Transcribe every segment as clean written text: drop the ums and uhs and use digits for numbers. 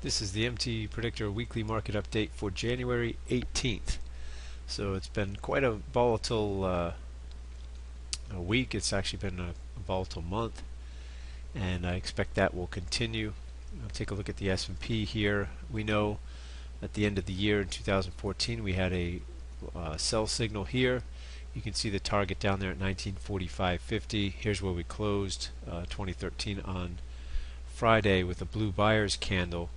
This is the MTPredictor weekly market update for January 18th. So it's been quite a volatile week. It's actually been a volatile month, and I expect that will continue. I'll take a look at the S&P here. We know at the end of the year in 2014 we had a sell signal here. You can see the target down there at 1945.50. Here's where we closed 2013 on Friday with a blue buyer's candle.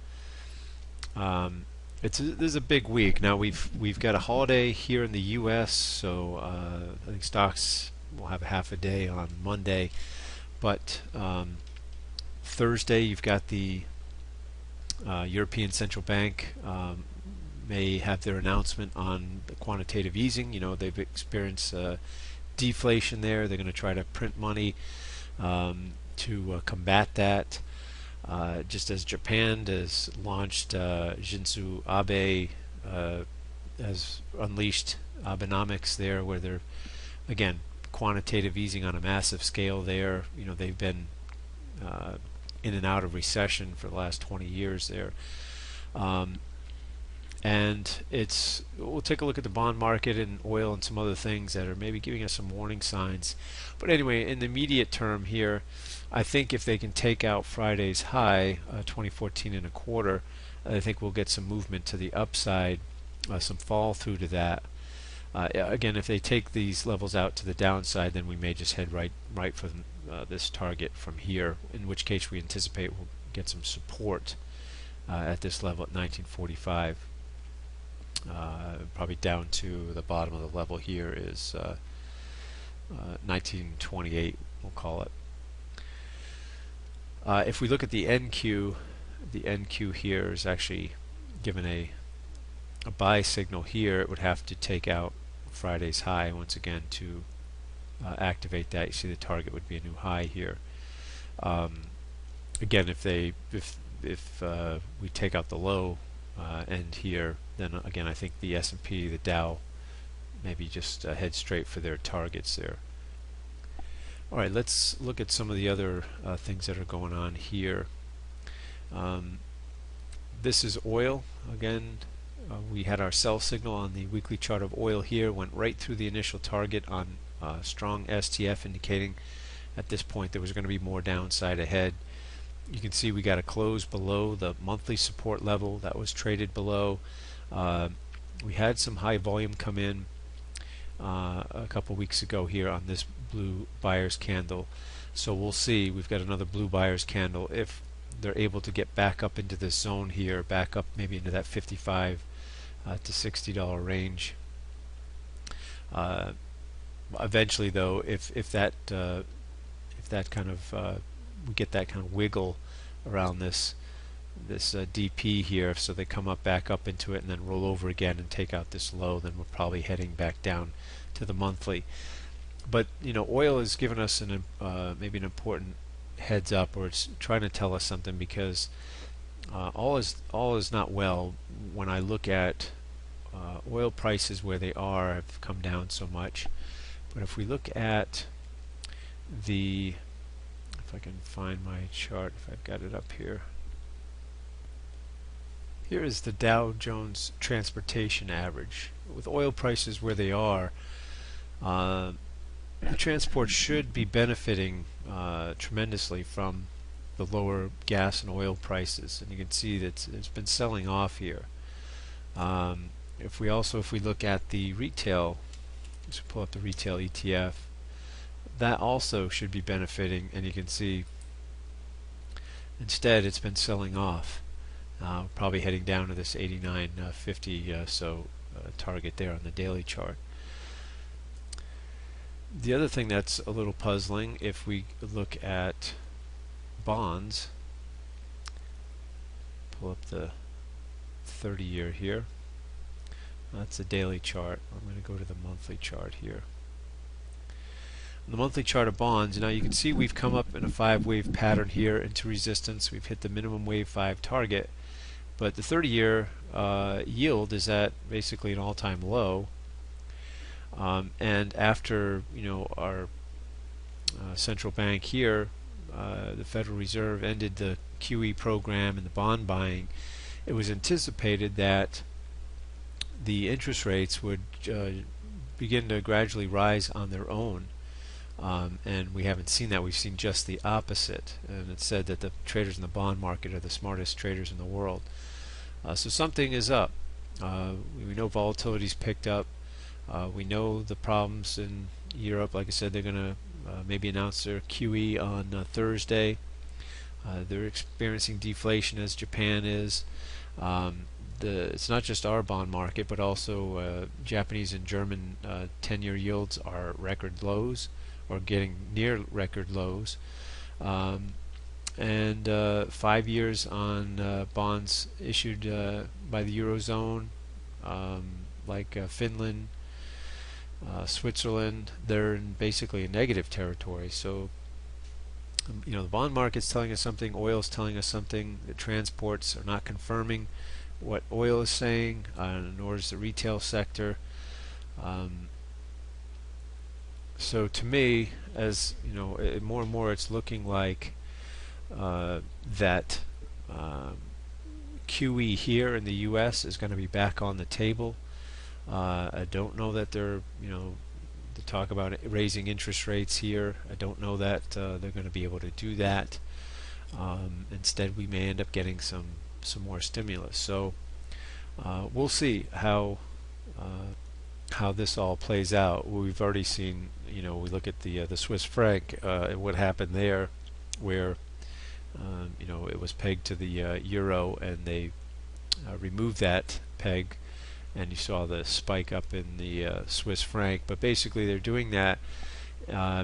This is a big week. Now we've got a holiday here in the U.S., so I think stocks will have a half a day on Monday. But Thursday you've got the European Central Bank may have their announcement on the quantitative easing. You know, they've experienced deflation there. They're going to try to print money to combat that. Just as Japan has launched, Shinzo Abe has unleashed Abenomics there, where they're again quantitative easing on a massive scale there. You know, they've been in and out of recession for the last 20 years there. And we'll take a look at the bond market and oil and some other things that are maybe giving us some warning signs. But anyway, in the immediate term here, I think if they can take out Friday's high, 2014 and a quarter, I think we'll get some movement to the upside, some fall through to that. Again, if they take these levels out to the downside, then we may just head right for this target from here, in which case we anticipate we'll get some support at this level at 1945. Probably down to the bottom of the level here is 1928, we'll call it. If we look at the NQ here is actually given a buy signal here. It would have to take out Friday's high once again to activate that. You see the target would be a new high here. Again, if we take out the low end here, then again I think the S&P, the Dow, maybe just head straight for their targets there. Alright, let's look at some of the other things that are going on here. This is oil. Again, we had our sell signal on the weekly chart of oil here, went right through the initial target on strong STF, indicating at this point there was going to be more downside ahead. You can see we got a close below the monthly support level that was traded below. We had some high volume come in a couple weeks ago here on this blue buyer's candle, so we'll see. We've got another blue buyer's candle. If they're able to get back up into this zone here, back up maybe into that $55 to $60 range. Eventually, though, if that kind of we get that kind of wiggle around this DP here, so they come back up into it and then roll over again and take out this low, then we're probably heading back down to the monthly. But you know, oil has given us maybe an important heads up, or it's trying to tell us something, because all is not well. When I look at oil prices where they are, have come down so much. But if we look at if I can find my chart, if I've got it up here. Here is the Dow Jones Transportation Average. With oil prices where they are, the transport should be benefiting tremendously from the lower gas and oil prices, and you can see that it's been selling off here. If we look at the retail, let's pull up the retail ETF, that also should be benefiting, and you can see instead it's been selling off. Probably heading down to this 89.50 target there on the daily chart. The other thing that's a little puzzling, if we look at bonds, pull up the 30-year here. That's the daily chart. I'm going to go to the monthly chart here. On the monthly chart of bonds, now you can see we've come up in a 5-wave pattern here into resistance. We've hit the minimum wave 5 target, but the 30-year yield is at basically an all-time low. And after our central bank here, the Federal Reserve ended the QE program and the bond buying, it was anticipated that the interest rates would begin to gradually rise on their own. And we haven't seen that. We've seen just the opposite. And it's said that the traders in the bond market are the smartest traders in the world. So something is up. We know volatility's picked up. We know the problems in Europe. Like I said, they're going to maybe announce their QE on Thursday. They're experiencing deflation as Japan is. It's not just our bond market, but also Japanese and German 10-year yields are record lows, or getting near record lows. And 5 years on bonds issued by the Eurozone, like Finland, Switzerland, they're in basically a negative territory. So the bond market's telling us something, oil's telling us something. The transports are not confirming what oil is saying, nor is the retail sector. So to me, as more and more, it's looking like that QE here in the U.S. is going to be back on the table. I don't know that they're, to talk about raising interest rates here. I don't know that they're going to be able to do that. Instead, we may end up getting some more stimulus. So we'll see how this all plays out. We've already seen, we look at the Swiss franc and what happened there, where it was pegged to the euro, and they removed that peg, and you saw the spike up in the Swiss franc. But basically, they're doing that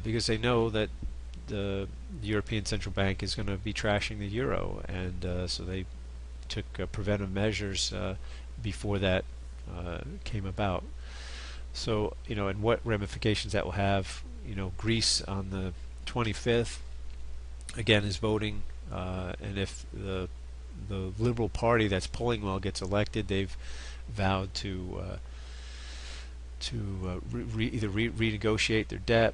because they know that the European Central Bank is going to be trashing the euro, and so they took preventive measures before that came about. So, and what ramifications that will have. Greece on the 25th again is voting, and if the Liberal Party that's polling well gets elected, they've vowed to either renegotiate their debt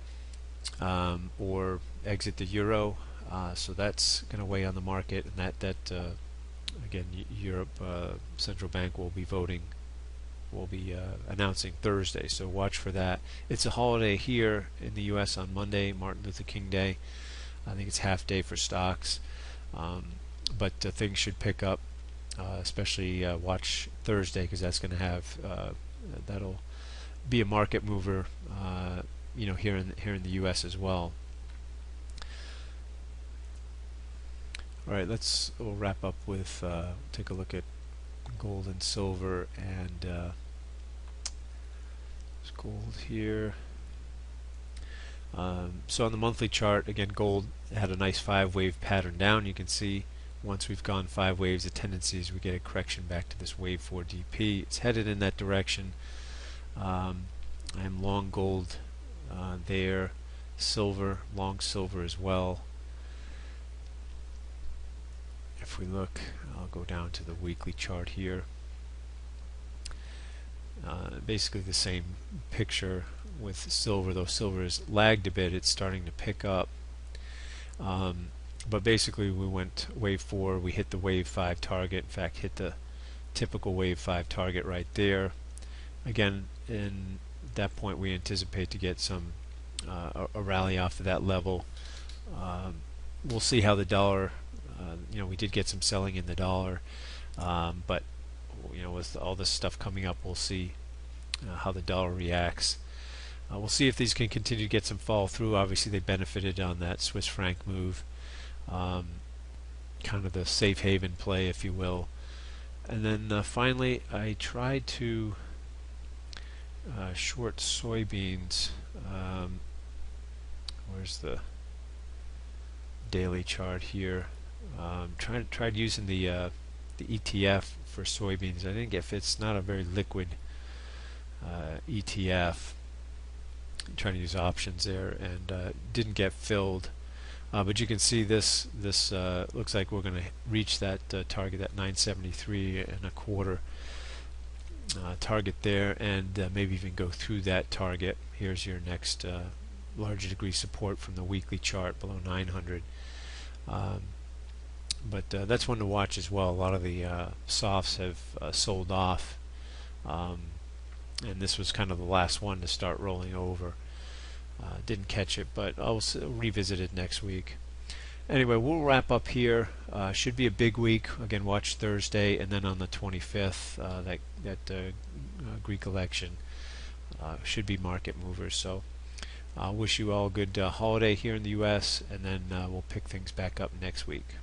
or exit the euro. So that's going to weigh on the market, and that again, Europe Central Bank will be announcing Thursday, so watch for that. It's a holiday here in the U.S. on Monday, Martin Luther King Day. I think it's half day for stocks, but things should pick up, especially watch Thursday, because that's going to have that'll be a market mover, here in the U.S. as well. All right, we'll wrap up with take a look at gold and silver, and there's gold here. So on the monthly chart, again, gold had a nice 5-wave pattern down. You can see once we've gone 5 waves, the tendency is we get a correction back to this wave 4 DP. It's headed in that direction. I'm long gold there, silver, long silver as well. If we look, I'll go down to the weekly chart here. Basically the same picture with silver, though silver has lagged a bit. It's starting to pick up. But basically we went wave 4, we hit the wave 5 target, in fact hit the typical wave 5 target right there. Again, in that point we anticipate to get some a rally off of that level. We'll see how the dollar, we did get some selling in the dollar, but with all this stuff coming up, we'll see how the dollar reacts. We'll see if these can continue to get some fall through. Obviously they benefited on that Swiss franc move, kind of the safe haven play, if you will. And then finally I tried to short soybeans. Where's the daily chart here? Tried using the ETF for soybeans. I didn't get fit. It's not a very liquid ETF. I'm trying to use options there, and didn't get filled. But you can see this looks like we're going to reach that target, that 973.25 target there, and maybe even go through that target. Here's your next larger degree support from the weekly chart below 900. But that's one to watch as well. A lot of the softs have sold off, um, and this was kind of the last one to start rolling over. Didn't catch it, but I'll revisit it next week. Anyway, we'll wrap up here. Should be a big week. Again, watch Thursday, and then on the 25th, that Greek election should be market movers. So I wish you all a good holiday here in the U.S., and then we'll pick things back up next week.